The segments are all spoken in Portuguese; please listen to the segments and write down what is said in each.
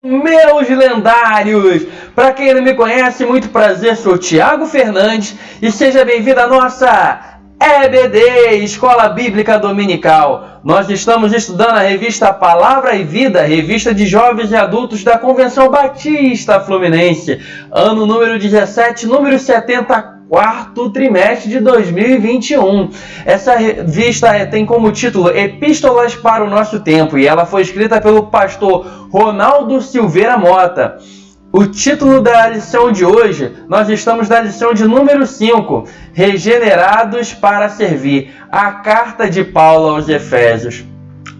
Meus lendários! Para quem não me conhece, muito prazer, sou Thiago Fernandes e seja bem-vindo à nossa EBD, Escola Bíblica Dominical. Nós estamos estudando a revista Palavra e Vida, revista de jovens e adultos da Convenção Batista Fluminense, ano número 17, número 70, quarto trimestre de 2021. Essa revista tem como título Epístolas para o Nosso Tempo e ela foi escrita pelo pastor Ronaldo Silveira Mota. O título da lição de hoje, nós estamos na lição de número 5, Regenerados para Servir, a carta de Paulo aos Efésios.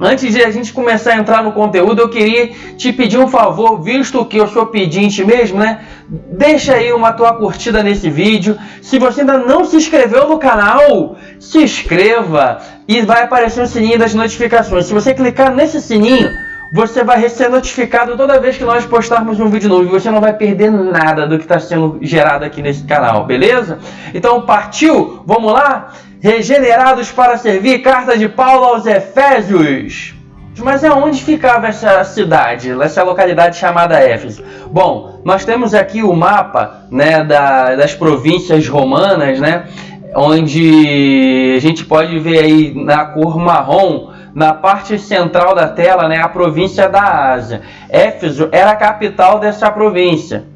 Antes de a gente começar a entrar no conteúdo, eu queria te pedir um favor, visto que eu sou pedinte mesmo, né? Deixa aí uma tua curtida nesse vídeo. Se você ainda não se inscreveu no canal, se inscreva e vai aparecer o sininho das notificações. Se você clicar nesse sininho, você vai ser notificado toda vez que nós postarmos um vídeo novo. E você não vai perder nada do que está sendo gerado aqui nesse canal, beleza? Então, partiu? Vamos lá? Regenerados para servir, carta de Paulo aos Efésios. Mas aonde ficava essa cidade, essa localidade chamada Éfeso? Bom, nós temos aqui o mapa, né, das províncias romanas, né, onde a gente pode ver aí na cor marrom, na parte central da tela, né, a província da Ásia. Éfeso era a capital dessa província.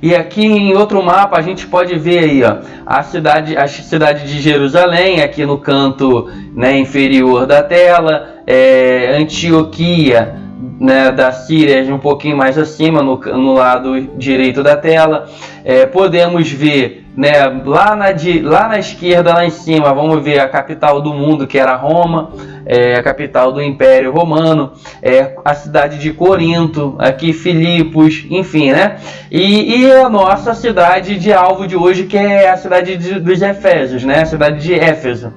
E aqui em outro mapa a gente pode ver aí, ó, a cidade de Jerusalém, aqui no canto, né, inferior da tela, Antioquia, né, da Síria, um pouquinho mais acima, no lado direito da tela. Podemos ver, né, lá na esquerda, lá em cima, vamos ver a capital do mundo, que era Roma, a capital do Império Romano, a cidade de Corinto, aqui Filipos, enfim, né? E a nossa cidade de alvo de hoje, que é a cidade dos Efésios, né? A cidade de Éfeso.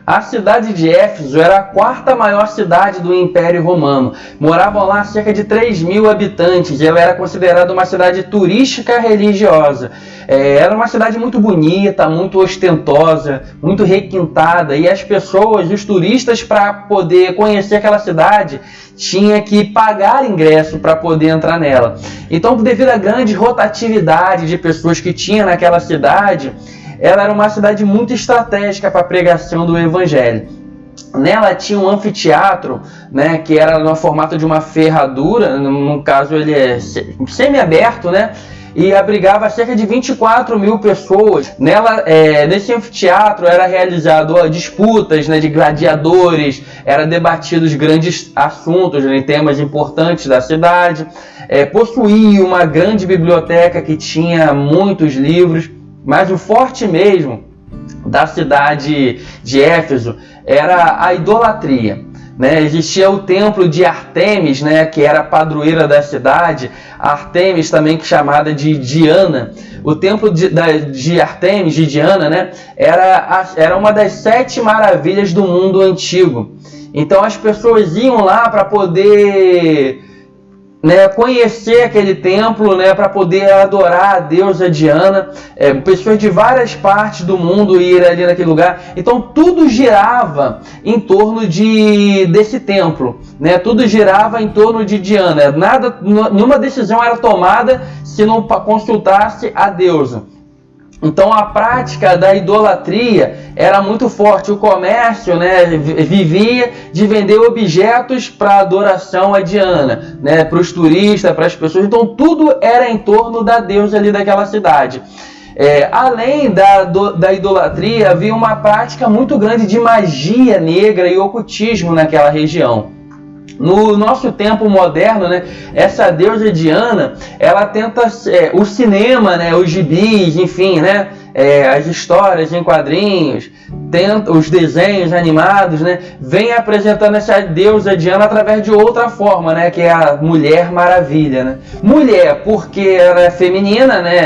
A cidade de Éfeso era a quarta maior cidade do Império Romano. Moravam lá cerca de 3.000 habitantes. Ela era considerada uma cidade turística religiosa. Era uma cidade muito bonita, muito ostentosa, muito requintada. E as pessoas, os turistas, para poder conhecer aquela cidade, tinha que pagar ingresso para poder entrar nela. Então, devido à grande rotatividade de pessoas que tinha naquela cidade, ela era uma cidade muito estratégica para a pregação do Evangelho. Nela tinha um anfiteatro, né, que era no formato de uma ferradura, no caso ele é semi-aberto, né, e abrigava cerca de 24.000 pessoas. Nesse anfiteatro era realizado disputas, né, de gladiadores, era debatidos grandes assuntos, né, temas importantes da cidade, possuía uma grande biblioteca que tinha muitos livros. Mas o forte mesmo da cidade de Éfeso era a idolatria, né? Existia o templo de Ártemis, né, que era a padroeira da cidade, Ártemis também chamada de Diana. O templo de Ártemis, de Diana, né, era uma das 7 maravilhas do mundo antigo. Então as pessoas iam lá para poder, né, conhecer aquele templo, né, para poder adorar a deusa Diana. Pessoas de várias partes do mundo iam ali naquele lugar. Então tudo girava em torno desse templo, né? Tudo girava em torno de Diana. Nenhuma decisão era tomada se não consultasse a deusa. Então a prática da idolatria era muito forte. O comércio, né, vivia de vender objetos para adoração a Diana, né, para os turistas, para as pessoas. Então tudo era em torno da deusa ali daquela cidade. Além da idolatria, havia uma prática muito grande de magia negra e ocultismo naquela região. No nosso tempo moderno, né, essa deusa Diana, ela tenta, o cinema, né, os gibis, enfim, né, as histórias em quadrinhos, os desenhos animados, né, vem apresentando essa deusa Diana através de outra forma, né, que é a Mulher Maravilha, né? Mulher porque era feminina, né,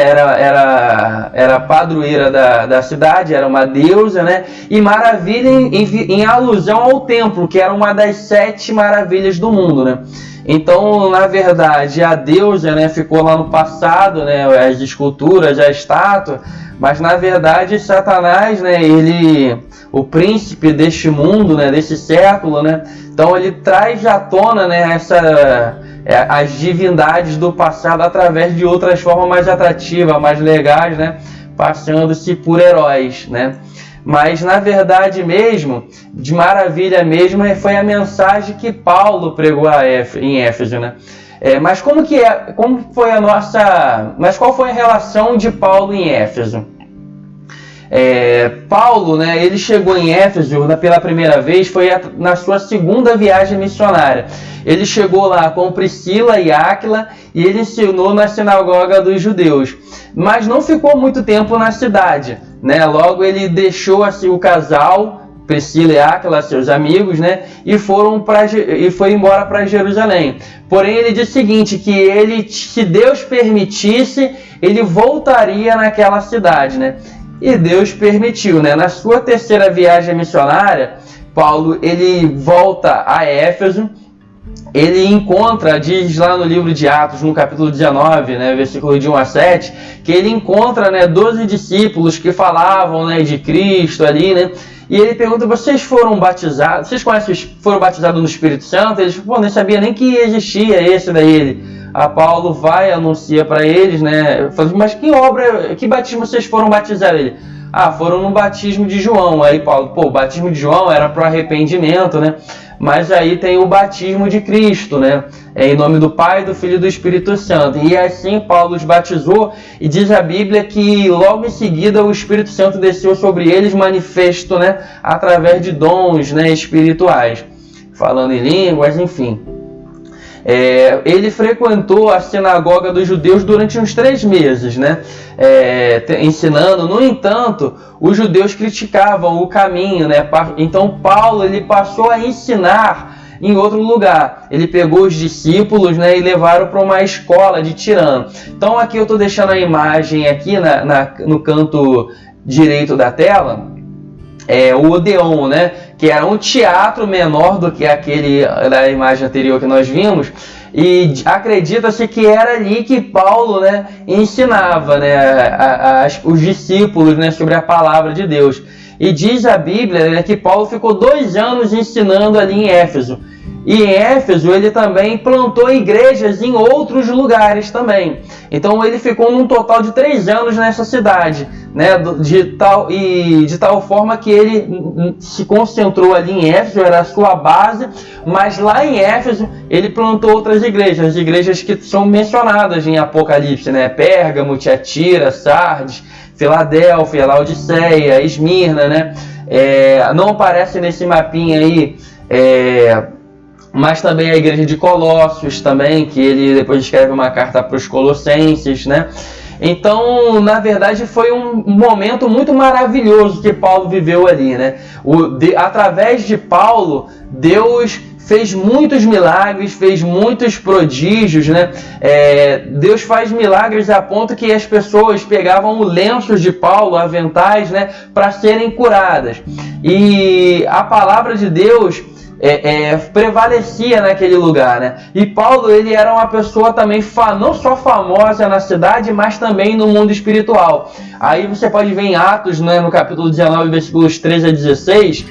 era padroeira da cidade, era uma deusa, né, e maravilha em alusão ao templo, que era uma das 7 maravilhas do mundo, né? Então, na verdade, a deusa, né, ficou lá no passado, né, as esculturas, a estátua, mas na verdade Satanás, né, o príncipe deste mundo, né, desse século, né, Então ele traz à tona, né, as divindades do passado através de outras formas mais atrativas, mais legais, né, passando-se por heróis, né. Mas na verdade mesmo, de maravilha mesmo, foi a mensagem que Paulo pregou em Éfeso, né. Mas qual foi a relação de Paulo em Éfeso? Paulo, né, ele chegou em Éfeso pela primeira vez, foi na sua segunda viagem missionária. Ele chegou lá com Priscila e Áquila e ele ensinou na sinagoga dos judeus. Mas não ficou muito tempo na cidade, né? Logo ele deixou assim, o casal, Priscila e Áquila, seus amigos, né? E foi embora para Jerusalém. Porém ele disse o seguinte, que ele, se Deus permitisse, ele voltaria naquela cidade, né? E Deus permitiu, né? Na sua terceira viagem missionária, Paulo ele volta a Éfeso. Ele encontra, diz lá no livro de Atos, no capítulo 19, né, versículo de 1 a 7, que ele encontra, né, 12 discípulos que falavam, né, de Cristo ali, né? E ele pergunta, vocês foram batizados? Vocês foram batizados no Espírito Santo? Eles, nem sabia nem que existia esse daí. Paulo vai e anuncia para eles, né? Fala, mas que batismo vocês foram batizados? Ele, foram no batismo de João. Aí Paulo, o batismo de João era para o arrependimento, né? Mas aí tem o batismo de Cristo, né? Em nome do Pai, do Filho e do Espírito Santo. E assim Paulo os batizou, e diz a Bíblia que logo em seguida o Espírito Santo desceu sobre eles, manifesto, né? Através de dons, né, espirituais, falando em línguas, enfim. Ele frequentou a sinagoga dos judeus durante uns 3 meses, né? Ensinando. No entanto, os judeus criticavam o caminho, né? Então Paulo ele passou a ensinar em outro lugar. Ele pegou os discípulos, né, e levaram para uma escola de Tirano. Então aqui eu estou deixando a imagem aqui no canto direito da tela. O Odeon, né, que era um teatro menor do que aquele da imagem anterior que nós vimos, e acredita-se que era ali que Paulo, né, ensinava, né, os discípulos, né, sobre a palavra de Deus. E diz a Bíblia, né, que Paulo ficou 2 anos ensinando ali em Éfeso. E em Éfeso ele também plantou igrejas em outros lugares também. Então ele ficou num total de 3 anos nessa cidade, né? De tal forma que ele se concentrou ali em Éfeso, era a sua base, mas lá em Éfeso ele plantou outras igrejas, as igrejas que são mencionadas em Apocalipse, né? Pérgamo, Tiatira, Sardes, Filadélfia, Laodiceia, Esmirna, né? Não aparece nesse mapinha aí, mas também a igreja de Colossos também, que ele depois escreve uma carta para os Colossenses, né? Então, na verdade, foi um momento muito maravilhoso que Paulo viveu ali, né? Através de Paulo, Deus fez muitos milagres, fez muitos prodígios, né? Deus faz milagres a ponto que as pessoas pegavam o lenço de Paulo, aventais, né, para serem curadas. E a palavra de Deus prevalecia naquele lugar, né? E Paulo ele era uma pessoa também não só famosa na cidade, mas também no mundo espiritual. Aí você pode ver em Atos, né, no capítulo 19, versículos 13 a 16,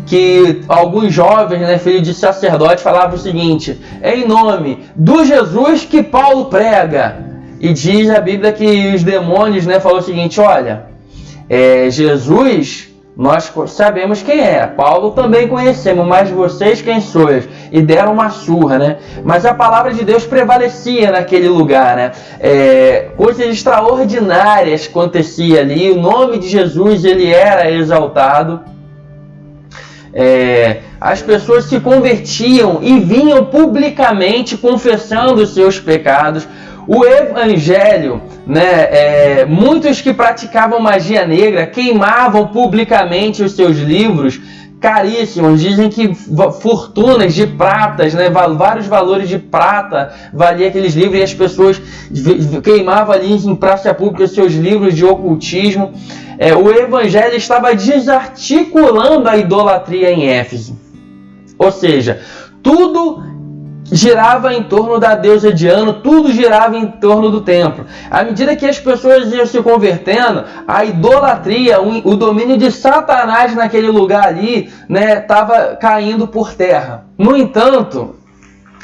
que alguns jovens, né, filhos de sacerdote, falavam o seguinte: em nome do Jesus que Paulo prega. E diz a Bíblia que os demônios, né, falaram o seguinte: olha, Jesus, nós sabemos quem é, Paulo também conhecemos, mas vocês quem sois? E deram uma surra, né? Mas a palavra de Deus prevalecia naquele lugar, né? Coisas extraordinárias aconteciam ali, o nome de Jesus ele era exaltado. As pessoas se convertiam e vinham publicamente confessando os seus pecados. O evangelho, né, muitos que praticavam magia negra queimavam publicamente os seus livros caríssimos. Dizem que fortunas de pratas, né, vários valores de prata valia aqueles livros, e as pessoas queimavam ali em praça pública os seus livros de ocultismo. O evangelho estava desarticulando a idolatria em Éfeso. Ou seja, tudo girava em torno da deusa Diana, tudo girava em torno do templo. À medida que as pessoas iam se convertendo, a idolatria, o domínio de Satanás naquele lugar ali, né, estava caindo por terra. No entanto,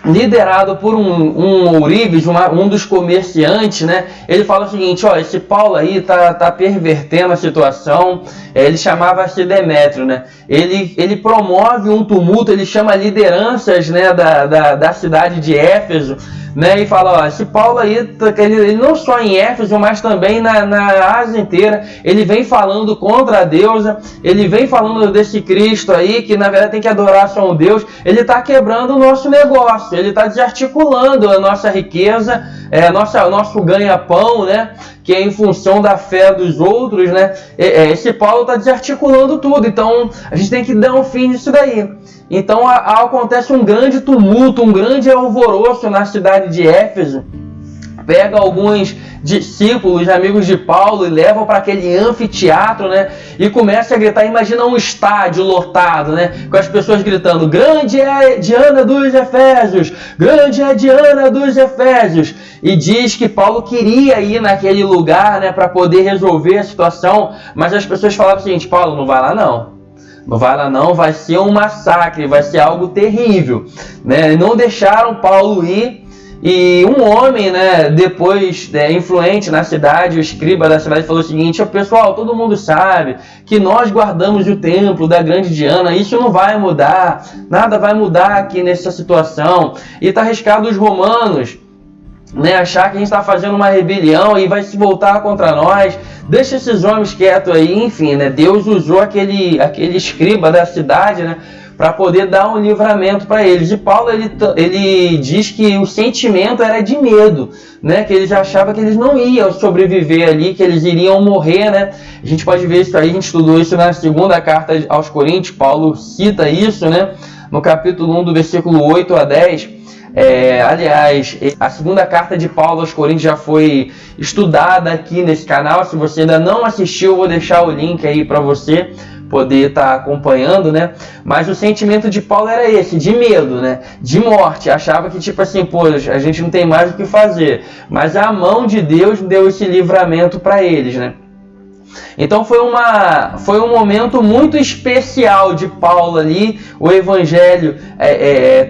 liderado por um ourives, um dos comerciantes, né? Ele fala o seguinte: ó, esse Paulo aí tá pervertendo a situação. Ele chamava-se Demétrio, né? Ele promove um tumulto, ele chama lideranças, né, da cidade de Éfeso, né? E fala: ó, esse Paulo aí, ele não só em Éfeso, mas também na Ásia inteira, ele vem falando contra a deusa, ele vem falando desse Cristo aí, que na verdade tem que adorar só um Deus. Ele está quebrando o nosso negócio, ele está desarticulando a nossa riqueza, nosso ganha-pão, né? Que é em função da fé dos outros, né? Esse Paulo está desarticulando tudo, então a gente tem que dar um fim nisso daí. Então acontece um grande tumulto, um grande alvoroço na cidade de Éfeso. Pega alguns discípulos, amigos de Paulo, e levam para aquele anfiteatro, né? E começa a gritar. Imagina um estádio lotado, né? Com as pessoas gritando: grande é Diana dos Efésios! Grande é Diana dos Efésios! E diz que Paulo queria ir naquele lugar, né? Para poder resolver a situação. Mas as pessoas falavam o seguinte: Paulo, não vai lá não. Não vai lá não, vai ser um massacre, vai ser algo terrível, né? Não deixaram Paulo ir. E um homem, né, depois influente na cidade, o escriba da cidade, falou o seguinte: pessoal, todo mundo sabe que nós guardamos o templo da grande Diana, isso não vai mudar, nada vai mudar aqui nessa situação. E está arriscado os romanos, né, achar que a gente está fazendo uma rebelião e vai se voltar contra nós. Deixa esses homens quietos aí. Enfim, né, Deus usou aquele escriba da cidade, né, para poder dar um livramento para eles. E Paulo ele diz que o sentimento era de medo, né? Que eles achavam que eles não iam sobreviver ali, que eles iriam morrer, né? A gente pode ver isso aí, a gente estudou isso na segunda carta aos Coríntios. Paulo cita isso, né? No capítulo 1, do versículo 8 a 10. Aliás, a segunda carta de Paulo aos Coríntios já foi estudada aqui nesse canal. Se você ainda não assistiu, eu vou deixar o link aí para você poder estar acompanhando, né? Mas o sentimento de Paulo era esse, de medo, né? De morte. Achava que, tipo assim, pô, a gente não tem mais o que fazer. Mas a mão de Deus deu esse livramento para eles, né? Então foi um momento muito especial de Paulo ali. O evangelho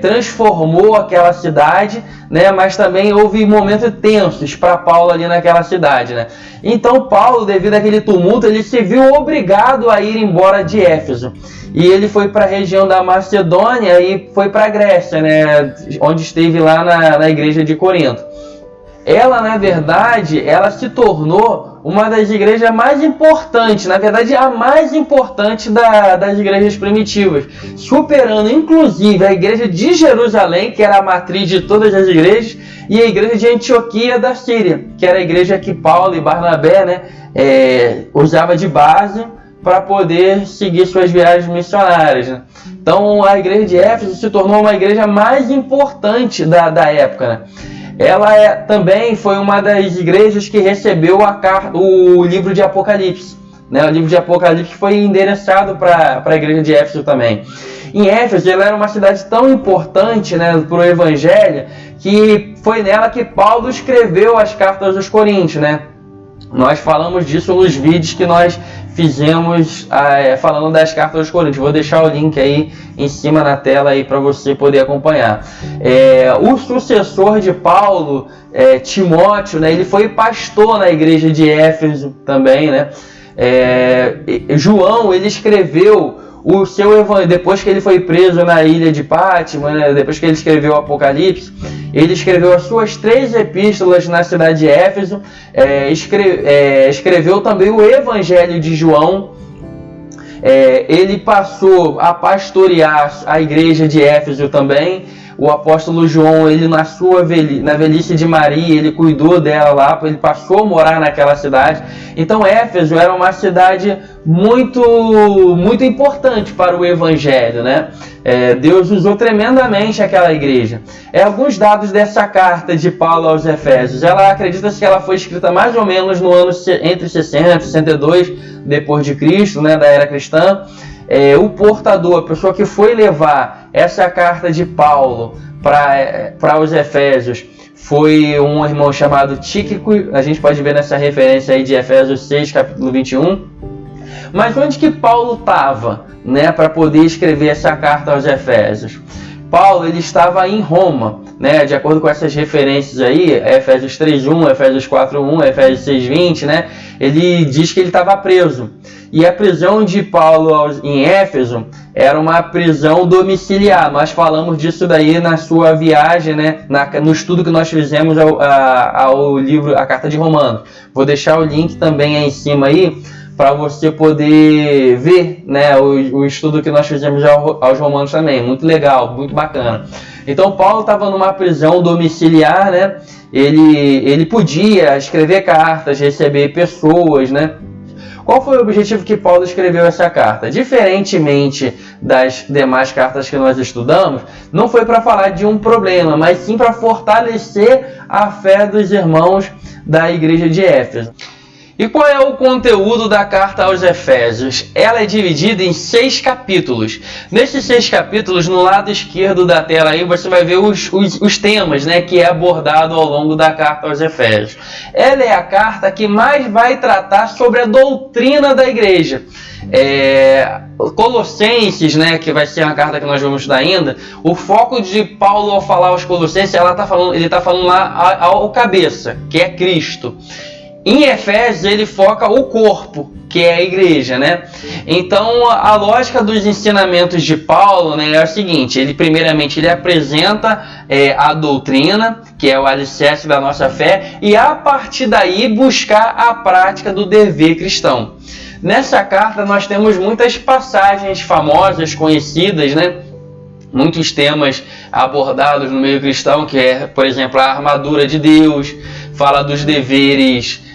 transformou aquela cidade, né? Mas também houve momentos tensos para Paulo ali naquela cidade, né? Então Paulo, devido àquele tumulto, ele se viu obrigado a ir embora de Éfeso. E ele foi para a região da Macedônia e foi para a Grécia, né? Onde esteve lá na igreja de Corinto. Ela, na verdade, ela se tornou uma das igrejas mais importantes, na verdade a mais importante das igrejas primitivas, superando inclusive a igreja de Jerusalém, que era a matriz de todas as igrejas, e a igreja de Antioquia da Síria, que era a igreja que Paulo e Barnabé, né, usava de base para poder seguir suas viagens missionárias, né? Então a igreja de Éfeso se tornou uma igreja mais importante da época, né? Ela também foi uma das igrejas que recebeu o livro de Apocalipse, né? O livro de Apocalipse foi endereçado para a igreja de Éfeso também. Em Éfeso, ela era uma cidade tão importante, né, para o evangelho, que foi nela que Paulo escreveu as cartas aos Coríntios, né? Nós falamos disso nos vídeos que nós fizemos falando das cartas aos Coríntios. Vou deixar o link aí em cima na tela aí para você poder acompanhar. O sucessor de Paulo, Timóteo, né, ele foi pastor na igreja de Éfeso também, né? João, ele escreveu o seu evangelho, depois que ele foi preso na ilha de Pátmos, né, depois que ele escreveu o Apocalipse, ele escreveu as suas 3 epístolas na cidade de Éfeso, escreveu também o Evangelho de João. Ele passou a pastorear a igreja de Éfeso também. O apóstolo João, ele na velhice de Maria, ele cuidou dela lá, ele passou a morar naquela cidade. Então Éfeso era uma cidade muito, muito importante para o evangelho, né? Deus usou tremendamente aquela igreja. Alguns dados dessa carta de Paulo aos Efésios. Acredita-se que ela foi escrita mais ou menos no ano entre 60 e 62 depois de Cristo, né, da era cristã. O portador, a pessoa que foi levar essa carta de Paulo para os Efésios foi um irmão chamado Tíquico. A gente pode ver nessa referência aí de Efésios 6, capítulo 21. Mas onde que Paulo estava, né, para poder escrever essa carta aos Efésios? Paulo, ele estava em Roma, né, de acordo com essas referências aí, Efésios 3:1, Efésios 4:1, Efésios 6:20, né, ele diz que ele estava preso. E a prisão de Paulo em Éfeso era uma prisão domiciliar. Nós falamos disso daí na sua viagem, né, no estudo que nós fizemos ao livro, a Carta de Romanos. Vou deixar o link também aí em cima aí, para você poder ver, né, o estudo que nós fizemos aos Romanos também. Muito legal, muito bacana. Então Paulo estava numa prisão domiciliar, né? Ele podia escrever cartas, receber pessoas, né? Qual foi o objetivo que Paulo escreveu essa carta? Diferentemente das demais cartas que nós estudamos, não foi para falar de um problema, mas sim para fortalecer a fé dos irmãos da igreja de Éfeso. E qual é o conteúdo da carta aos Efésios? Ela é dividida em 6 capítulos. Nesses 6 capítulos, no lado esquerdo da tela aí, você vai ver os temas, né, que é abordado ao longo da carta aos Efésios. Ela é a carta que mais vai tratar sobre a doutrina da igreja. Colossenses, né, que vai ser uma carta que nós vamos estudar ainda, o foco de Paulo ao falar aos Colossenses, ele está falando lá ao cabeça, que é Cristo. Em Efésios ele foca o corpo, que é a igreja, né? Então a lógica dos ensinamentos de Paulo, né, é o seguinte: ele primeiramente ele apresenta a doutrina, que é o alicerce da nossa fé, e a partir daí buscar a prática do dever cristão. Nessa carta nós temos muitas passagens famosas, conhecidas, né? Muitos temas abordados no meio cristão, que é, por exemplo, a armadura de Deus, fala dos deveres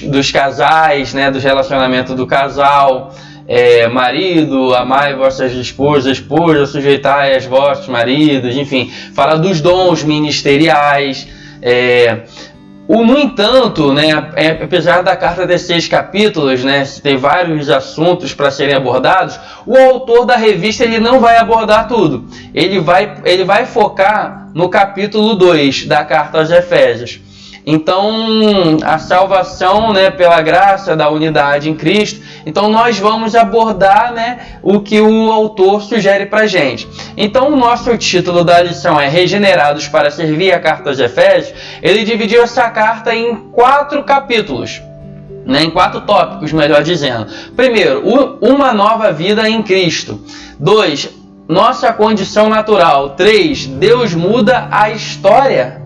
dos casais, né, dos relacionamentos do casal, marido, amai vossas esposas, esposa, sujeitai aos vossos maridos, enfim, fala dos dons ministeriais. No entanto, né, apesar da carta ter 6 capítulos, né, tem vários assuntos para serem abordados, o autor da revista ele não vai abordar tudo. Ele vai focar no capítulo 2 da carta aos Efésios. Então, a salvação, né, pela graça da unidade em Cristo. Então, nós vamos abordar, né, o que o autor sugere para a gente. Então, o nosso título da lição é Regenerados para servir a carta aos Efésios. Ele dividiu essa carta em 4 capítulos, né, em 4 tópicos, melhor dizendo. Primeiro, uma nova vida em Cristo. 2, nossa condição natural. 3, Deus muda a história.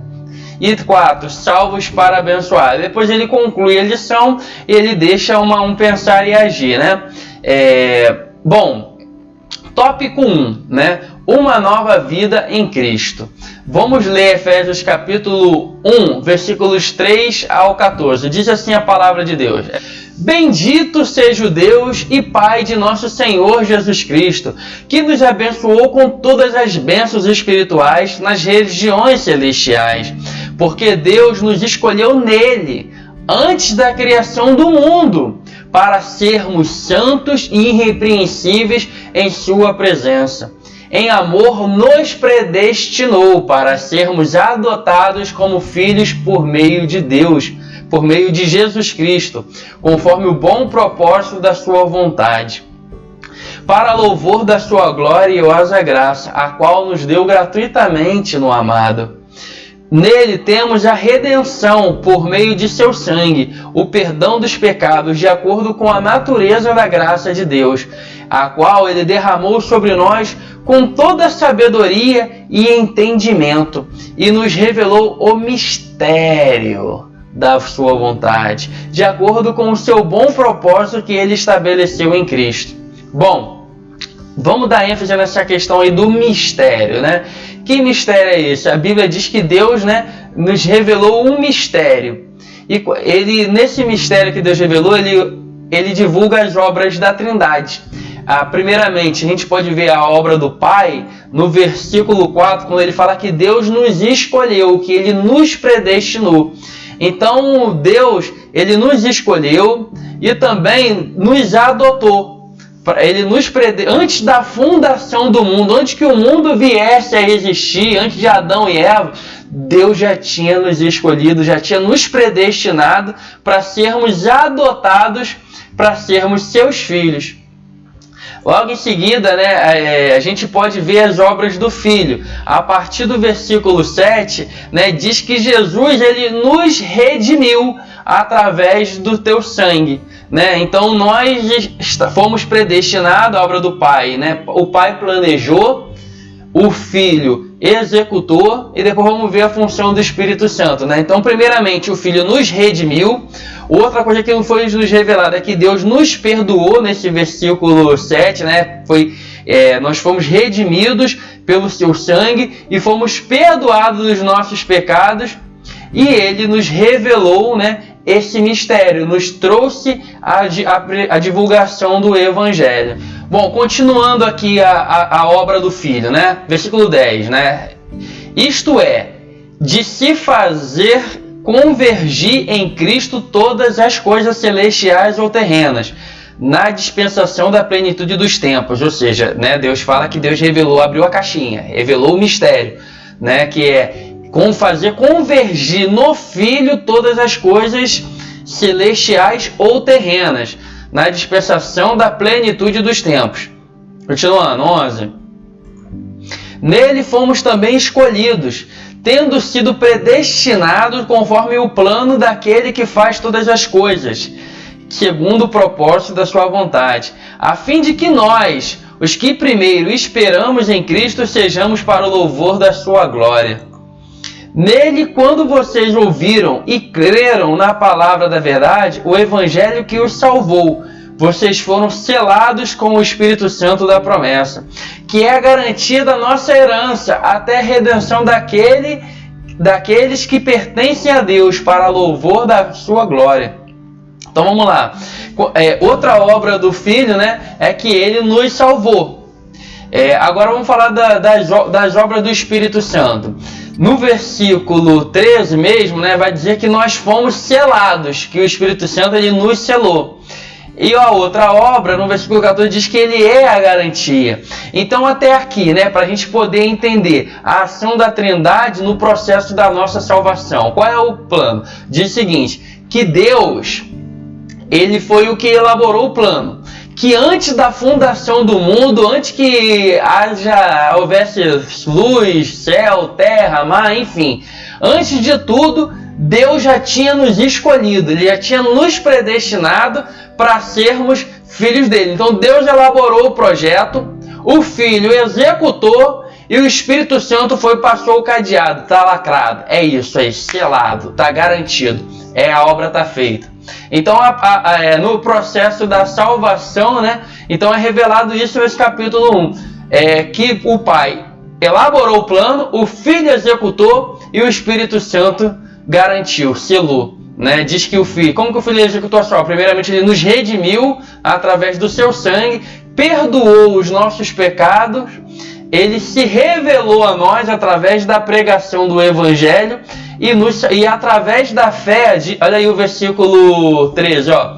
E 4, salvos para abençoar. Depois ele conclui a lição e ele deixa um pensar e agir, né? Bom, tópico 1, né? Uma nova vida em Cristo. Vamos ler Efésios capítulo 1, versículos 3 ao 14. Diz assim a palavra de Deus: Bendito seja o Deus e Pai de nosso Senhor Jesus Cristo, que nos abençoou com todas as bênçãos espirituais nas regiões celestiais, porque Deus nos escolheu nele, antes da criação do mundo, para sermos santos e irrepreensíveis em sua presença. Em amor nos predestinou para sermos adotados como filhos por meio de Deus, por meio de Jesus Cristo, conforme o bom propósito da sua vontade, para louvor da sua gloriosa graça, a qual nos deu gratuitamente no amado. Nele temos a redenção por meio de seu sangue, o perdão dos pecados, de acordo com a natureza da graça de Deus, a qual ele derramou sobre nós com toda sabedoria e entendimento, e nos revelou o mistério da sua vontade, de acordo com o seu bom propósito que ele estabeleceu em Cristo. Bom, vamos dar ênfase nessa questão aí do mistério, né? Que mistério é esse? A Bíblia diz que Deus, né, nos revelou um mistério. E nesse mistério que Deus revelou, ele divulga as obras da Trindade. Primeiramente, a gente pode ver a obra do Pai no versículo 4, quando ele fala que Deus nos escolheu, que ele nos predestinou. Então, Deus, ele nos escolheu e também nos adotou. Ele nos antes da fundação do mundo, antes que o mundo viesse a existir, antes de Adão e Eva, Deus já tinha nos escolhido, já tinha nos predestinado para sermos adotados, para sermos seus filhos. Logo em seguida, né, a gente pode ver as obras do Filho. A partir do versículo 7, né, diz que Jesus ele nos redimiu através do teu sangue. Né? Então nós fomos predestinados à obra do Pai. Né? O Pai planejou, o Filho executou e depois vamos ver a função do Espírito Santo. Né? Então primeiramente o Filho nos redimiu. Outra coisa que não foi nos revelada é que Deus nos perdoou nesse versículo 7, né? Nós fomos redimidos pelo seu sangue e fomos perdoados dos nossos pecados, e Ele nos revelou, né, esse mistério, nos trouxe a divulgação do Evangelho. Bom, continuando aqui a obra do Filho, né? Versículo 10, né? Isto é, de se fazer convergir em Cristo todas as coisas celestiais ou terrenas, na dispensação da plenitude dos tempos. Ou seja, né, Deus fala que Deus revelou, abriu a caixinha, revelou o mistério, né, que é fazer convergir no Filho todas as coisas celestiais ou terrenas, na dispensação da plenitude dos tempos. Continuando, 11. Nele fomos também escolhidos, tendo sido predestinados conforme o plano daquele que faz todas as coisas, segundo o propósito da sua vontade, a fim de que nós, os que primeiro esperamos em Cristo, sejamos para o louvor da sua glória. Nele, quando vocês ouviram e creram na palavra da verdade, o evangelho que os salvou, vocês foram selados com o Espírito Santo da promessa, que é a garantia da nossa herança até a redenção daqueles que pertencem a Deus, para louvor da sua glória. Então vamos lá. Outra obra do Filho, né, é que ele nos salvou. Agora vamos falar das obras do Espírito Santo. No versículo 13 mesmo, né, vai dizer que nós fomos selados, que o Espírito Santo ele nos selou. E a outra obra, no versículo 14, diz que ele é a garantia. Então até aqui, né, para a gente poder entender a ação da Trindade no processo da nossa salvação. Qual é o plano? Diz o seguinte, que Deus, ele foi o que elaborou o plano. Que antes da fundação do mundo, antes que houvesse luz, céu, terra, mar, enfim, antes de tudo, Deus já tinha nos escolhido, Ele já tinha nos predestinado para sermos filhos dele. Então Deus elaborou o projeto, o Filho executou e o Espírito Santo passou o cadeado, está lacrado. É isso aí, selado, está garantido, a obra está feita. Então no processo da salvação, né, então é revelado isso nesse capítulo 1, que o Pai elaborou o plano, o Filho executou e o Espírito Santo garantiu, selou, né? Diz que o Filho, como que o Filho executou a sua obra? Primeiramente ele nos redimiu através do seu sangue, perdoou os nossos pecados, ele se revelou a nós através da pregação do Evangelho e através da fé, olha aí o versículo 13, ó,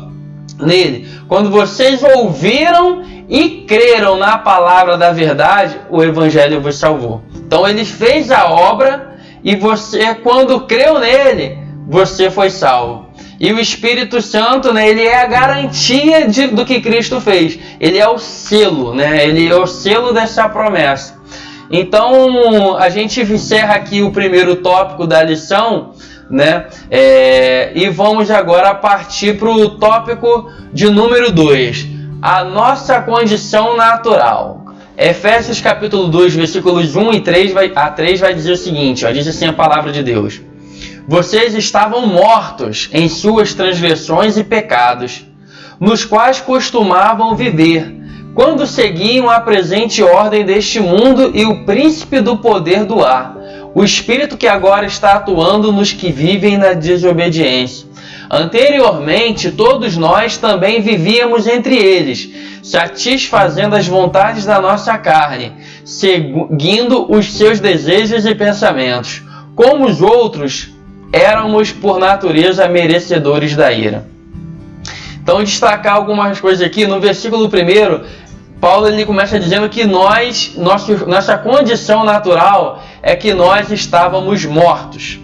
nele, quando vocês ouviram e creram na palavra da verdade, o Evangelho vos salvou. Então ele fez a obra e você, quando creu nele, você foi salvo. E o Espírito Santo, né, ele é a garantia do que Cristo fez. Ele é o selo, né? Ele é o selo dessa promessa. Então, a gente encerra aqui o primeiro tópico da lição, né? E vamos agora partir para o tópico de número 2. A nossa condição natural. Efésios capítulo 2, versículos 1 e 3 vai dizer o seguinte, ó, diz assim a palavra de Deus. Vocês estavam mortos em suas transgressões e pecados, nos quais costumavam viver, quando seguiam a presente ordem deste mundo e o príncipe do poder do ar, o espírito que agora está atuando nos que vivem na desobediência. Anteriormente, todos nós também vivíamos entre eles, satisfazendo as vontades da nossa carne, seguindo os seus desejos e pensamentos. Como os outros, éramos por natureza merecedores da ira. Então, destacar algumas coisas aqui. No versículo 1, Paulo ele começa dizendo que nossa condição natural é que nós estávamos mortos.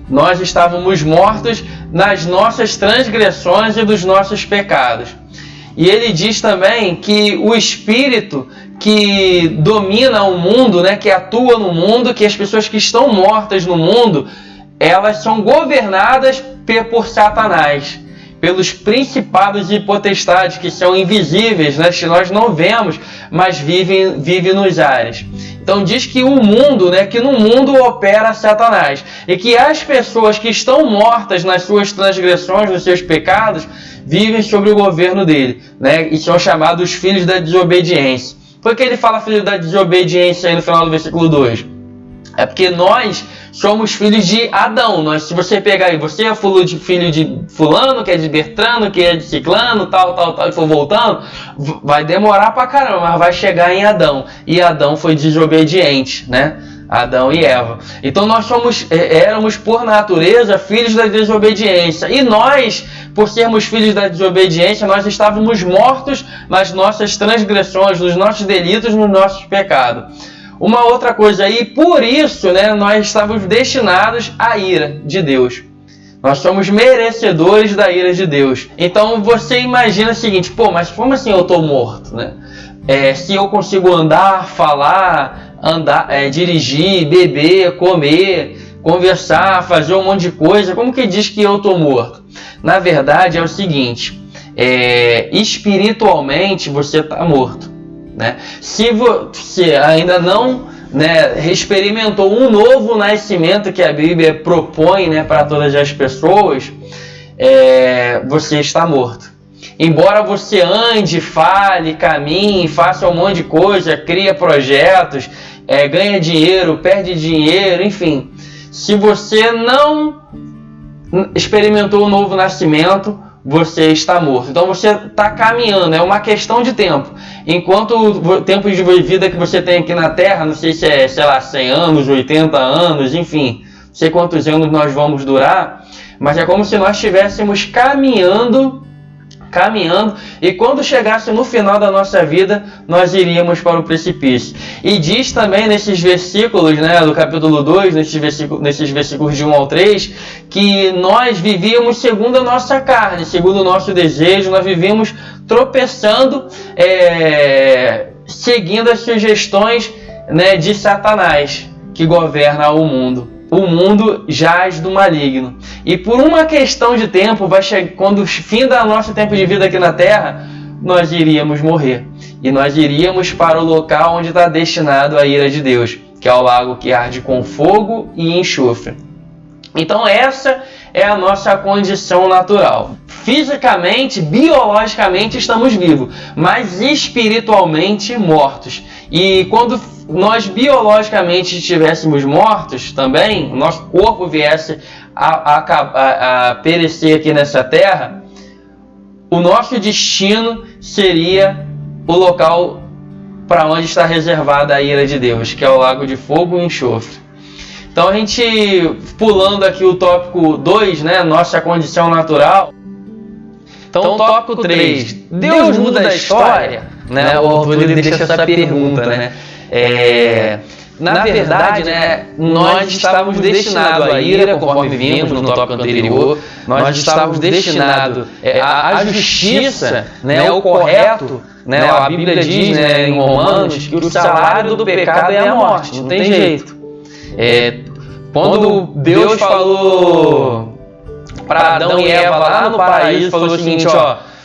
Nós estávamos mortos nas nossas transgressões e dos nossos pecados. E ele diz também que o Espírito que domina o mundo, né, que atua no mundo, que as pessoas que estão mortas no mundo, elas são governadas por Satanás, pelos principados e potestades que são invisíveis, né, que nós não vemos, mas vivem nos ares. Então diz que o mundo, né, que no mundo opera Satanás, e que as pessoas que estão mortas nas suas transgressões, nos seus pecados, vivem sob o governo dele, né, e são chamados filhos da desobediência. Por que ele fala filho da desobediência aí no final do versículo 2? É porque nós somos filhos de Adão. Se você pegar aí, você é filho de fulano, que é de Bertrano, que é de ciclano, tal, e for voltando, vai demorar pra caramba, mas vai chegar em Adão. E Adão foi desobediente, né? Adão e Eva. Então nós éramos por natureza filhos da desobediência. E nós, por sermos filhos da desobediência, nós estávamos mortos nas nossas transgressões, nos nossos delitos, nos nossos pecados. Uma outra coisa aí, por isso, né, nós estávamos destinados à ira de Deus. Nós somos merecedores da ira de Deus. Então você imagina o seguinte, mas como assim eu estou morto, né? Se eu consigo andar, falar, dirigir, beber, comer, conversar, fazer um monte de coisa, como que diz que eu estou morto? Na verdade é o seguinte, espiritualmente você está morto, né? Se você ainda não, né, experimentou um novo nascimento que a Bíblia propõe, né, para todas as pessoas, você está morto. Embora você ande, fale, caminhe, faça um monte de coisa, cria projetos, ganha dinheiro, perde dinheiro, enfim. Se você não experimentou um novo nascimento, você está morto. Então você está caminhando, é uma questão de tempo. Enquanto o tempo de vida que você tem aqui na Terra, não sei se é, 100 anos, 80 anos, enfim, não sei quantos anos nós vamos durar, mas é como se nós estivéssemos caminhando, e quando chegasse no final da nossa vida, nós iríamos para o precipício. E diz também nesses versículos, né, do capítulo 2, nesses versículos de 1 ao 3, que nós vivíamos segundo a nossa carne, segundo o nosso desejo, nós vivíamos tropeçando, seguindo as sugestões, né, de Satanás, que governa o mundo. O mundo jaz do maligno. E por uma questão de tempo, quando o fim do nosso tempo de vida aqui na Terra, nós iríamos morrer. E nós iríamos para o local onde está destinado a ira de Deus, que é o lago que arde com fogo e enxofre. Então essa é a nossa condição natural. Fisicamente, biologicamente estamos vivos, mas espiritualmente mortos. E quando nós biologicamente estivéssemos mortos também, o nosso corpo viesse a perecer aqui nessa terra, o nosso destino seria o local para onde está reservada a ira de Deus, que é o lago de fogo e enxofre. Então a gente, pulando aqui o tópico 2, né, nossa condição natural. Então tópico 3, Deus muda a história? Né? O autor ele deixa essa pergunta, né? Na verdade, né, nós estávamos destinados à ira, conforme vimos no tópico anterior, nós estávamos destinados à justiça, né, o correto, né, a Bíblia diz, né, em Romanos que o salário do pecado é a morte, não tem jeito. Quando Deus falou para Adão e Eva lá no paraíso, falou o seguinte,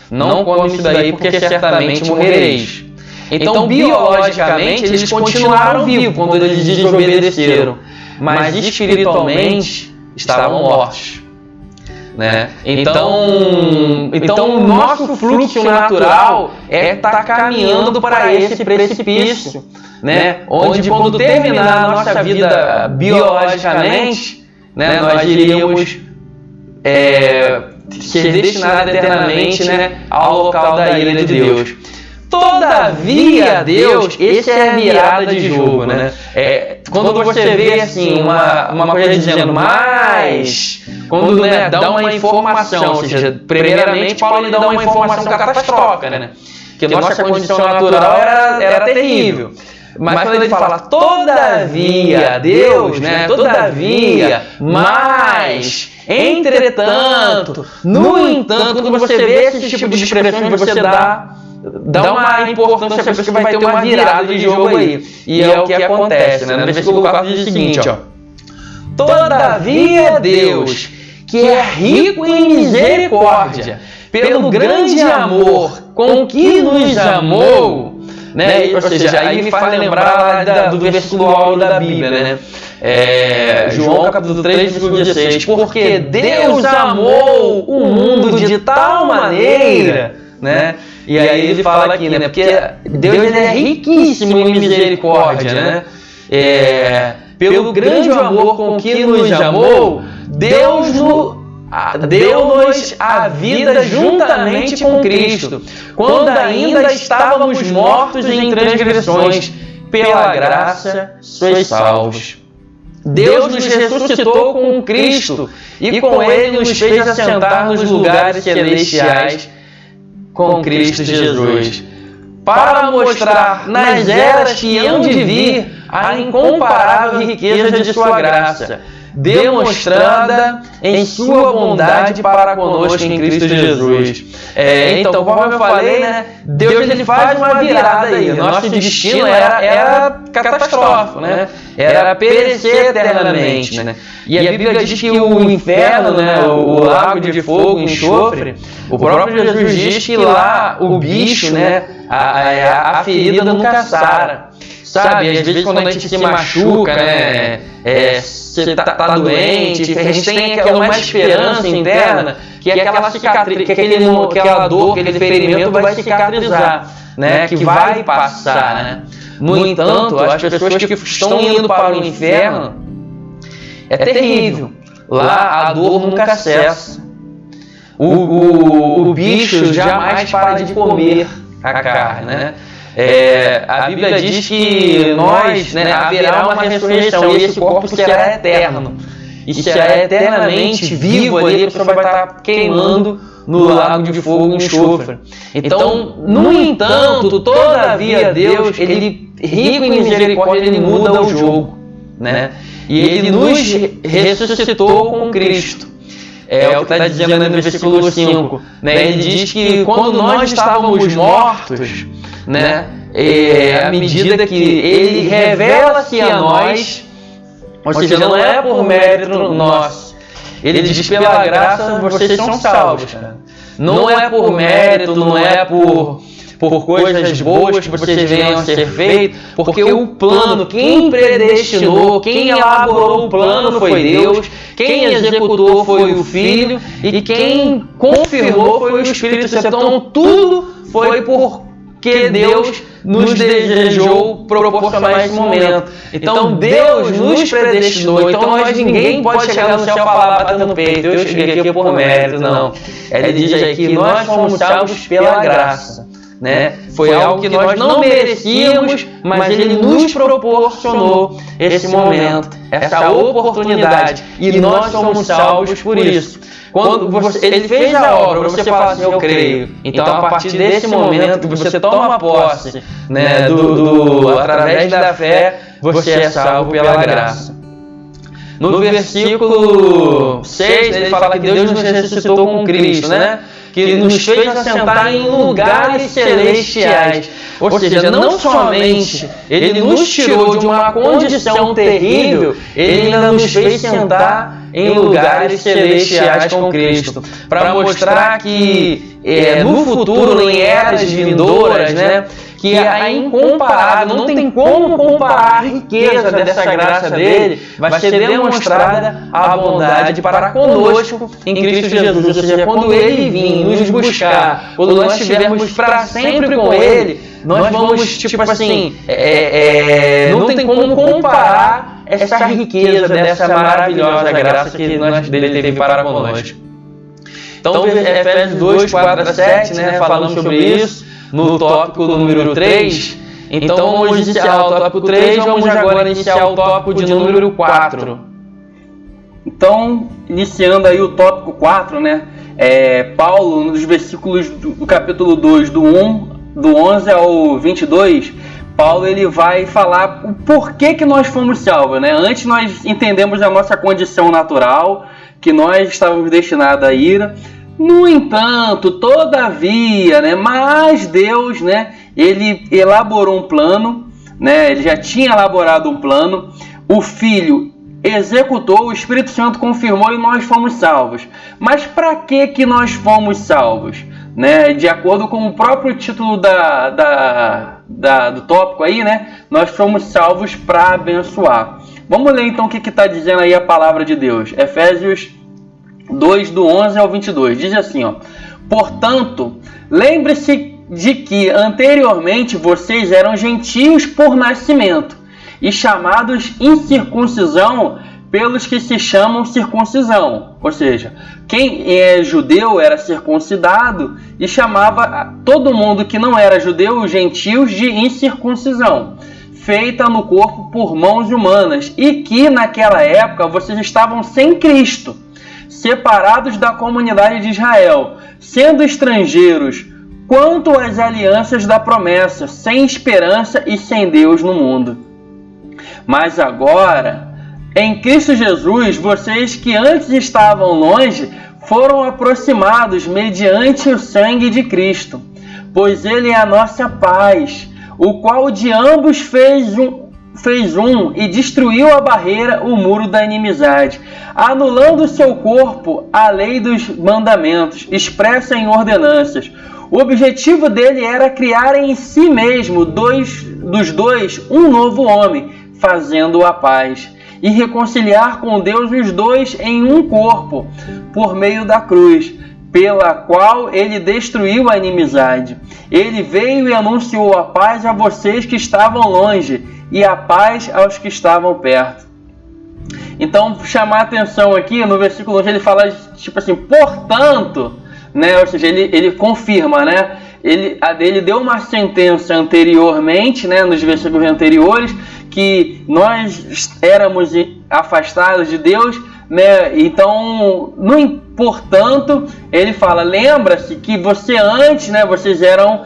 não come isso daí porque certamente morrereis. Então, biologicamente, eles continuaram vivos quando eles desobedeceram, mas espiritualmente estavam mortos, né? Então o nosso fluxo natural é estar caminhando para esse precipício, né? Onde quando terminar a nossa vida biologicamente, né, nós iríamos ser destinados eternamente, né, ao local da ira de Deus. Todavia, Deus, essa é a virada de jogo, né? Quando você vê assim, uma coisa dizendo mais, quando, né, dá uma informação, ou seja, primeiramente Paulo ele dá uma informação catastrófica, né? Que nossa condição natural era terrível. Mas quando ele fala todavia, Deus, né? Todavia, mas, entretanto, no entanto, quando você vê esse tipo de expressões, você dá uma importância para que vai ter uma virada de jogo aí. E é o que acontece, né? No versículo 4 diz o seguinte, ó. Todavia, Deus, que é rico em misericórdia, pelo grande amor com que nos amou, né? Ou seja, aí me faz lembrar lá do versículo áudio da Bíblia, né? João capítulo 3, versículo 16. Porque Deus amou o mundo de tal maneira, né? E aí ele fala aqui, né? Porque Deus ele é riquíssimo em misericórdia, né? Pelo grande amor com que nos amou, Deus deu-nos a vida juntamente com Cristo, quando ainda estávamos mortos em transgressões, pela graça sois salvos. Deus nos ressuscitou com Cristo e com Ele nos fez assentar nos lugares celestiais com Cristo Jesus, para mostrar nas eras que hão de vir a incomparável riqueza de sua graça, demonstrada em sua bondade para conosco em Cristo Jesus. Então, como eu falei, né, Deus ele faz uma virada aí. O nosso destino era catastrófico, né? Era perecer eternamente, né? E a Bíblia diz que o inferno, né, o lago de fogo, enxofre, o próprio Jesus diz que lá o bicho, né, a ferida nunca sara. Sabe, às vezes quando a gente se machuca, né, você tá doente, a gente tem uma esperança interna que aquela cicatriz, que aquela dor, aquele ferimento vai cicatrizar, né, que vai passar, né. No entanto, as pessoas que estão indo para o inferno, é terrível. Lá a dor nunca cessa. O bicho jamais para de comer a carne, né. A Bíblia diz que nós, né, haverá uma ressurreição e esse corpo será eterno. E será eternamente vivo ali, a pessoa vai estar queimando no lago de fogo e enxofre. Então, no entanto, todavia Deus, ele rico em misericórdia, ele muda o jogo, né? E ele nos ressuscitou com Cristo. É o que está dizendo no versículo 5. Né? Ele diz que quando nós estávamos mortos, né, à medida que ele revela-se a nós, ou seja, não é por mérito nosso. Ele diz pela graça vocês são salvos. Cara. Não é por mérito, não é por coisas boas que vocês venham a ser feitos, porque o plano, quem predestinou, quem elaborou o plano foi Deus, quem executou foi o Filho e quem confirmou foi o Espírito Santo. Então tudo foi porque Deus nos desejou proporcionar esse momento. Então Deus nos predestinou. Então ninguém pode chegar no céu e falar batendo no peito, eu cheguei aqui por mérito, não. Ele diz aqui, nós fomos salvos pela graça. Né? Foi algo que nós não merecíamos, mas Ele nos proporcionou esse momento, essa oportunidade, e nós somos salvos por isso. Quando Ele fez a obra, você fala assim, eu creio. Então, a partir desse momento que você toma posse, né, através da fé, você é salvo pela graça. No versículo 6, ele fala que Deus nos ressuscitou com Cristo, né? Que Ele nos fez assentar em lugares celestiais. Ou seja, não somente Ele nos tirou de uma condição terrível, Ele ainda nos fez sentar em lugares celestiais com Cristo. Para mostrar que no futuro, em eras vindouras, né? Que é incomparável, não tem como comparar a riqueza dessa graça dele, vai ser demonstrada a bondade para conosco em Cristo Jesus. Ou seja, quando Ele vir nos buscar, quando nós estivermos para sempre com Ele, nós vamos, tipo assim, não tem como comparar essa riqueza dessa maravilhosa graça que Ele teve para conosco. Então, Efésios 2, 4 a 7, né, falando sobre isso. no tópico número 3. Então vamos iniciar o tópico 3, vamos agora iniciar o tópico de número 4. Então, iniciando aí o tópico 4, né? Paulo, nos versículos do capítulo 2, do 11 ao 22, Paulo ele vai falar o porquê que nós fomos salvos, né? Antes nós entendemos a nossa condição natural, que nós estávamos destinados à ira. No entanto, todavia, né? Mas Deus, né? Ele elaborou um plano, né? Ele já tinha elaborado um plano. O Filho executou, o Espírito Santo confirmou e nós fomos salvos. Mas para que nós fomos salvos? Né? De acordo com o próprio título do tópico aí, né? Nós fomos salvos para abençoar. Vamos ler então o que está dizendo aí a palavra de Deus. Efésios 2, do 11 ao 22. Diz assim, ó: portanto, lembre-se de que anteriormente vocês eram gentios por nascimento e chamados incircuncisão pelos que se chamam circuncisão. Ou seja, quem é judeu era circuncidado e chamava todo mundo que não era judeu, os gentios, de incircuncisão, feita no corpo por mãos humanas, e que naquela época vocês estavam sem Cristo, separados da comunidade de Israel, sendo estrangeiros quanto às alianças da promessa, sem esperança e sem Deus no mundo. Mas agora, em Cristo Jesus, vocês que antes estavam longe, foram aproximados mediante o sangue de Cristo, pois Ele é a nossa paz, o qual de ambos fez um e destruiu a barreira, o muro da inimizade, anulando seu corpo a lei dos mandamentos, expressa em ordenanças. O objetivo dele era criar em si mesmo dos dois um novo homem, fazendo a paz, e reconciliar com Deus os dois em um corpo, por meio da cruz, pela qual ele destruiu a inimizade. Ele veio e anunciou a paz a vocês que estavam longe, e a paz aos que estavam perto. Então, chamar a atenção aqui, no versículo 11, ele fala, tipo assim, portanto, né? Ou seja, ele confirma, né? Ele deu uma sentença anteriormente, né? Nos versículos anteriores, que nós éramos afastados de Deus, né? Então, portanto, ele fala, lembra-se que você antes, né? Vocês eram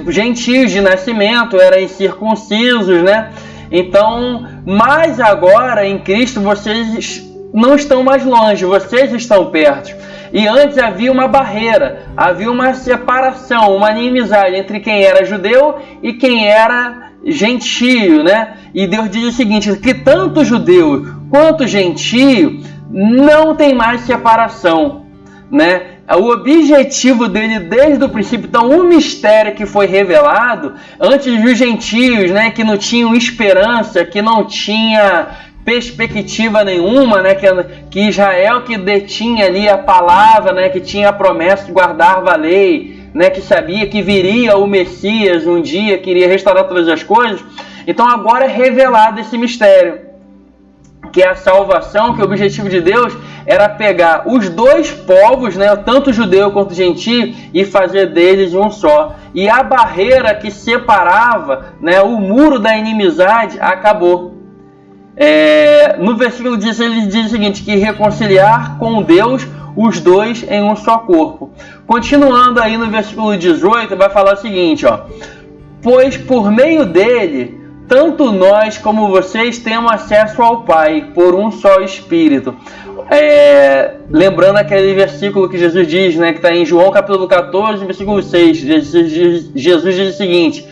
gentios de nascimento, eram incircuncisos, né? Então, mas agora em Cristo vocês não estão mais longe, vocês estão perto. E antes havia uma barreira, havia uma separação, uma inimizade entre quem era judeu e quem era gentio, né? E Deus diz o seguinte, que tanto judeu quanto gentio não tem mais separação, né? O objetivo dele desde o princípio, então o mistério que foi revelado antes dos gentios, né, que não tinham esperança, que não tinha perspectiva nenhuma, né, que Israel que detinha ali a palavra, né, que tinha a promessa de guardar a lei, né, que sabia que viria o Messias um dia, que iria restaurar todas as coisas. Então agora é revelado esse mistério, que é a salvação, que o objetivo de Deus era pegar os dois povos, né, tanto judeu quanto gentio, e fazer deles um só. E a barreira que separava, né, o muro da inimizade, acabou. No versículo 10 ele diz o seguinte, que reconciliar com Deus os dois em um só corpo. Continuando aí no versículo 18, vai falar o seguinte, ó, pois por meio dele tanto nós como vocês temos acesso ao Pai por um só Espírito. Lembrando aquele versículo que Jesus diz, né, que está em João capítulo 14, versículo 6. Jesus diz o seguinte,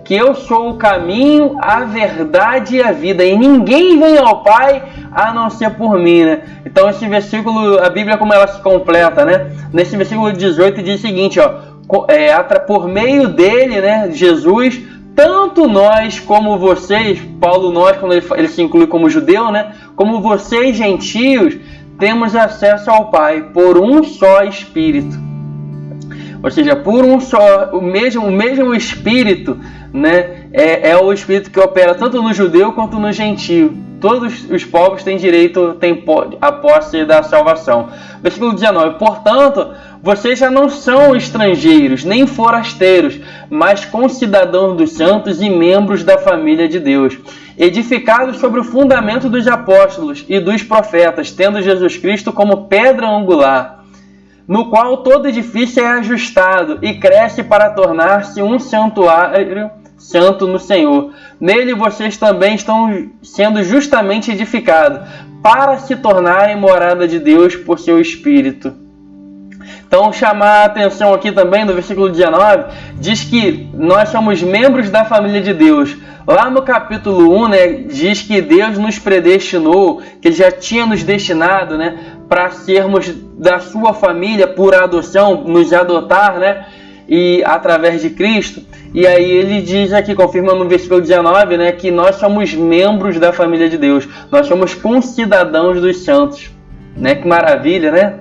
que eu sou o caminho, a verdade e a vida, e ninguém vem ao Pai a não ser por mim, né? Então esse versículo, a Bíblia como ela se completa, né? Nesse versículo 18 diz o seguinte, ó, por meio dele, né, Jesus, tanto nós como vocês, Paulo nós, quando ele se inclui como judeu, né, como vocês gentios, temos acesso ao Pai por um só Espírito. Ou seja, por um só, o mesmo Espírito, né, é o Espírito que opera tanto no judeu quanto no gentio. todos os povos têm direito, têm a posse da salvação. Versículo 19: portanto, vocês já não são estrangeiros, nem forasteiros, mas concidadãos dos santos e membros da família de Deus, edificados sobre o fundamento dos apóstolos e dos profetas, tendo Jesus Cristo como pedra angular, no qual todo edifício é ajustado e cresce para tornar-se um santuário santo no Senhor. Nele vocês também estão sendo justamente edificados, para se tornarem morada de Deus por seu Espírito. Então, chamar a atenção aqui também no versículo 19, diz que nós somos membros da família de Deus. Lá no capítulo 1, né, diz que Deus nos predestinou, que Ele já tinha nos destinado, né, para sermos da sua família por adoção, nos adotar, né, e através de Cristo. E aí ele diz aqui, confirma no versículo 19, né, que nós somos membros da família de Deus. Nós somos concidadãos dos santos. Né? Que maravilha, né?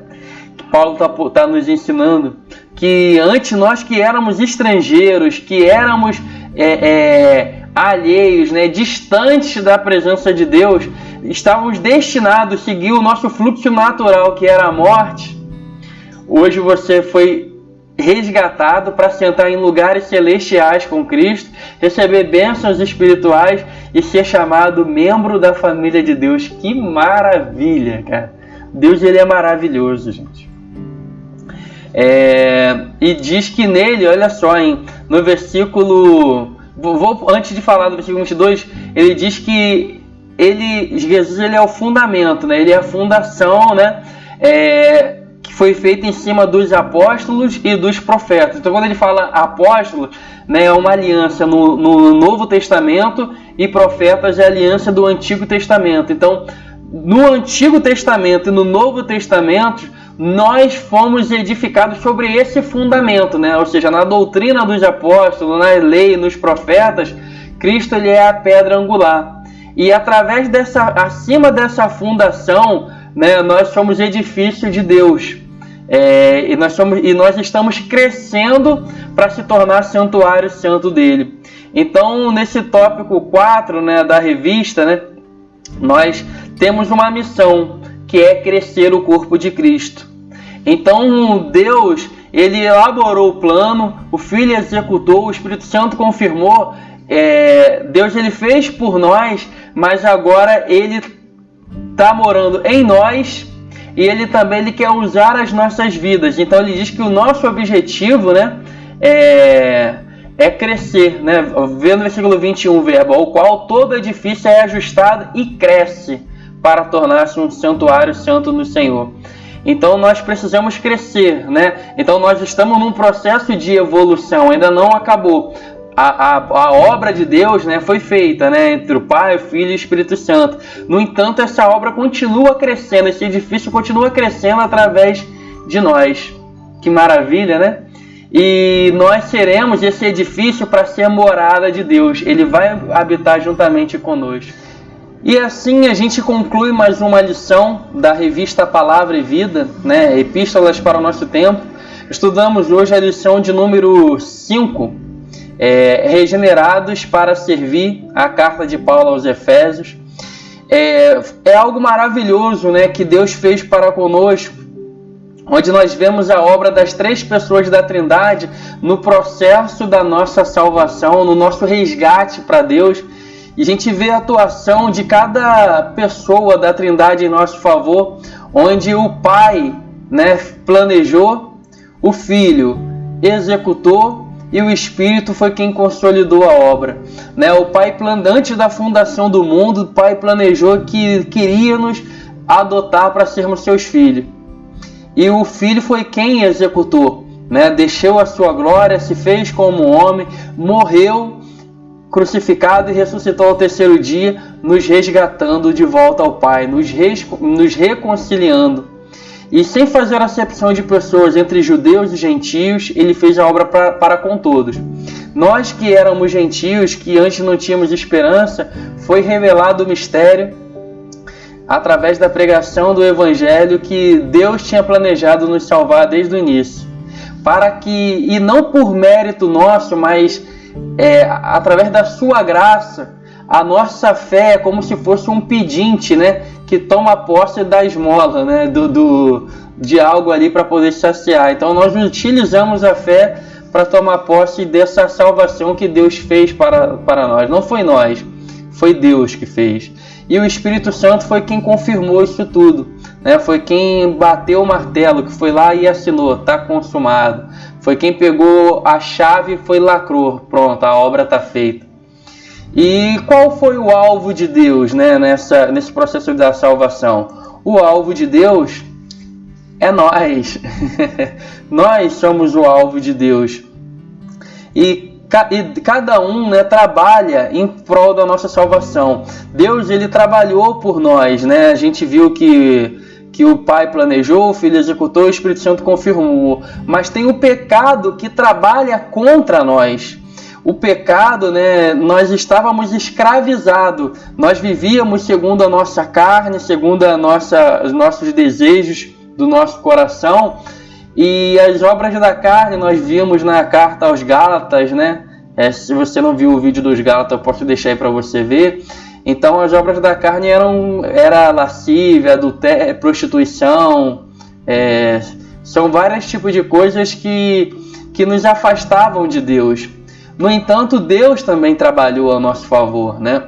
Que Paulo está nos ensinando. Que antes nós que éramos estrangeiros, que éramos alheios, né, distantes da presença de Deus, estávamos destinados a seguir o nosso fluxo natural, que era a morte. Hoje você foi resgatado para sentar em lugares celestiais com Cristo, receber bênçãos espirituais e ser chamado membro da família de Deus. Que maravilha, cara! Deus, ele é maravilhoso, gente. E diz que nele, olha só, no versículo... antes de falar do versículo 22, ele diz que Jesus ele é o fundamento, né? Ele é a fundação, né? Que foi feita em cima dos apóstolos e dos profetas. Então, quando ele fala apóstolos, né, é uma aliança no Novo Testamento, e profetas é a aliança do Antigo Testamento. Então, no Antigo Testamento e no Novo Testamento, nós fomos edificados sobre esse fundamento, né? Ou seja, na doutrina dos apóstolos, na lei, nos profetas, Cristo ele é a pedra angular. E através acima dessa fundação, né, nós somos edifício de Deus. E nós estamos crescendo para se tornar santuário santo dele. Então, nesse tópico 4, né, da revista, né, nós temos uma missão, que é crescer o corpo de Cristo. Então, Deus, ele elaborou o plano, o Filho executou, o Espírito Santo confirmou. Deus, ele fez por nós, mas agora ele está morando em nós, e ele também ele quer usar as nossas vidas. Então ele diz que o nosso objetivo, né, é crescer, né? Vê no versículo 21 o verbo, ao qual todo edifício é ajustado e cresce para tornar-se um santuário santo no Senhor. Então nós precisamos crescer, né? Então nós estamos num processo de evolução, ainda não acabou. A obra de Deus, né, foi feita, né, entre o Pai, o Filho e o Espírito Santo. No entanto, essa obra continua crescendo, esse edifício continua crescendo através de nós. Que maravilha, né? E nós seremos esse edifício para ser morada de Deus. Ele vai habitar juntamente conosco. E assim a gente conclui mais uma lição da revista Palavra e Vida, né, Epístolas para o Nosso Tempo. Estudamos hoje a lição de número 5. Regenerados para servir, a carta de Paulo aos Efésios. É algo maravilhoso, né, que Deus fez para conosco, onde nós vemos a obra das 3 pessoas da Trindade no processo da nossa salvação, no nosso resgate para Deus. E a gente vê a atuação de cada pessoa da Trindade em nosso favor, onde o Pai, né, planejou, o Filho executou, e o Espírito foi quem consolidou a obra. Né? O Pai, antes da fundação do mundo, o Pai planejou que queria nos adotar para sermos seus filhos. E o Filho foi quem executou. Né? Deixou a sua glória, se fez como homem, morreu, crucificado e ressuscitou ao 3º dia, nos resgatando de volta ao Pai, nos reconciliando. E sem fazer acepção de pessoas entre judeus e gentios, ele fez a obra para com todos. Nós que éramos gentios, que antes não tínhamos esperança, foi revelado o mistério através da pregação do Evangelho que Deus tinha planejado nos salvar desde o início. E não por mérito nosso, mas através da sua graça, a nossa fé é como se fosse um pedinte, né, que toma posse da esmola, né, de algo ali para poder saciar. Então nós utilizamos a fé para tomar posse dessa salvação que Deus fez para nós. Não foi nós, foi Deus que fez. E o Espírito Santo foi quem confirmou isso tudo, né? Foi quem bateu o martelo, que foi lá e assinou, está consumado. Foi quem pegou a chave e foi lacrou, pronto, a obra está feita. E qual foi o alvo de Deus, né, nesse processo da salvação? O alvo de Deus é nós. Nós somos o alvo de Deus. E cada um, né, trabalha em prol da nossa salvação. Deus, ele trabalhou por nós, né? A gente viu que o Pai planejou, o Filho executou, o Espírito Santo confirmou. Mas tem o pecado que trabalha contra nós. O pecado, né, nós estávamos escravizados. Nós vivíamos segundo a nossa carne, segundo os nossos desejos do nosso coração. E as obras da carne nós vimos na carta aos Gálatas, né? Se você não viu o vídeo dos Gálatas, eu posso deixar aí para você ver. Então as obras da carne era lascívia, adultério, prostituição, são vários tipos de coisas que nos afastavam de Deus. No entanto, Deus também trabalhou a nosso favor, né?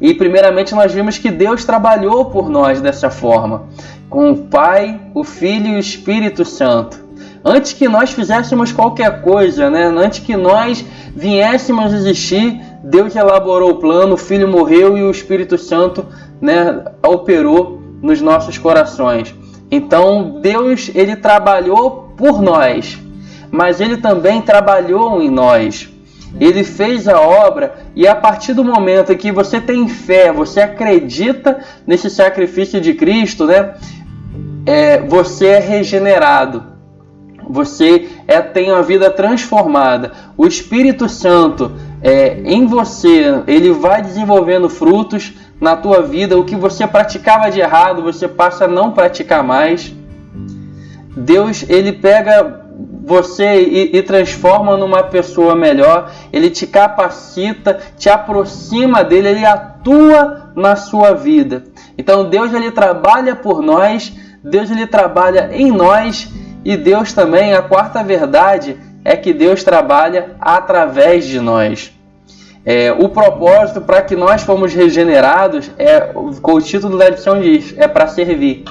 E primeiramente nós vimos que Deus trabalhou por nós dessa forma, com o Pai, o Filho e o Espírito Santo. Antes que nós fizéssemos qualquer coisa, né? Antes que nós viéssemos existir, Deus elaborou o plano, o Filho morreu e o Espírito Santo, né, operou nos nossos corações. Então Deus, ele trabalhou por nós, mas ele também trabalhou em nós. Ele fez a obra, e a partir do momento que você tem fé, você acredita nesse sacrifício de Cristo, né? Você é regenerado, você tem uma vida transformada. O Espírito Santo em você, ele vai desenvolvendo frutos na tua vida. O que você praticava de errado, você passa a não praticar mais. Deus, ele pega você e transforma numa pessoa melhor. Ele te capacita, te aproxima dele, ele atua na sua vida. Então Deus, ele trabalha por nós, Deus, ele trabalha em nós, e Deus também, a quarta verdade é que Deus trabalha através de nós. O propósito para que nós fomos regenerados, como o título da lição diz, é para servir.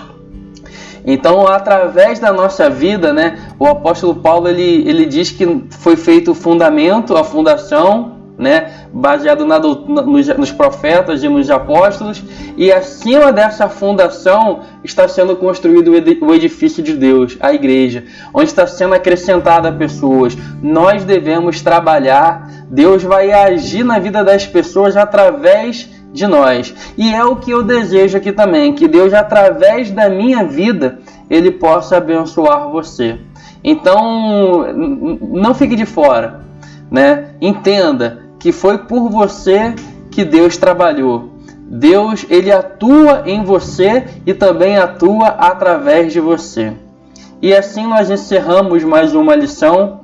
Então, através da nossa vida, né, o apóstolo Paulo ele diz que foi feito o fundamento, a fundação, né, baseado nos profetas e nos apóstolos, e acima dessa fundação está sendo construído o edifício de Deus, a igreja, onde está sendo acrescentada pessoas. Nós devemos trabalhar, Deus vai agir na vida das pessoas através de nós. E é o que eu desejo aqui também, que Deus, através da minha vida, ele possa abençoar você. Então, não fique de fora, né? Entenda que foi por você que Deus trabalhou. Deus, ele atua em você e também atua através de você. E assim nós encerramos mais uma lição.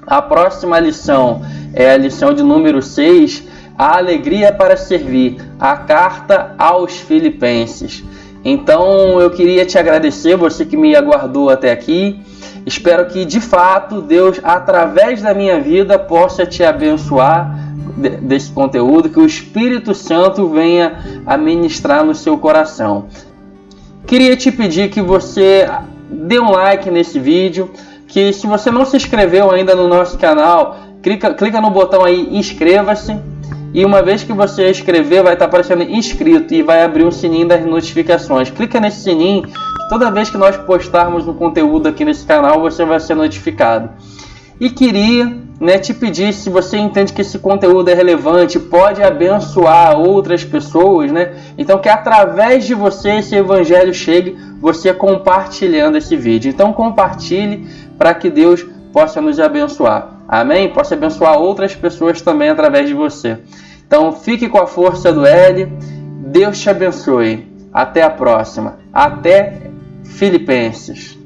A próxima lição é a lição de número 6, a alegria para servir, a carta aos Filipenses. Então eu queria te agradecer, você que me aguardou até aqui. Espero que de fato Deus, através da minha vida, possa te abençoar desse conteúdo, que o Espírito Santo venha a ministrar no seu coração. Queria te pedir que você dê um like nesse vídeo, que se você não se inscreveu ainda no nosso canal, clica no botão aí, inscreva-se, e uma vez que você inscrever, vai estar aparecendo inscrito e vai abrir um sininho das notificações. Clica nesse sininho, que toda vez que nós postarmos um conteúdo aqui nesse canal, você vai ser notificado. E queria, né, te pedir, se você entende que esse conteúdo é relevante, pode abençoar outras pessoas, né? Então que através de você esse evangelho chegue, você compartilhando esse vídeo. Então compartilhe para que Deus possa nos abençoar. Amém? Possa abençoar outras pessoas também através de você. Então fique com a força do L. Deus te abençoe. Até a próxima. Até Filipenses.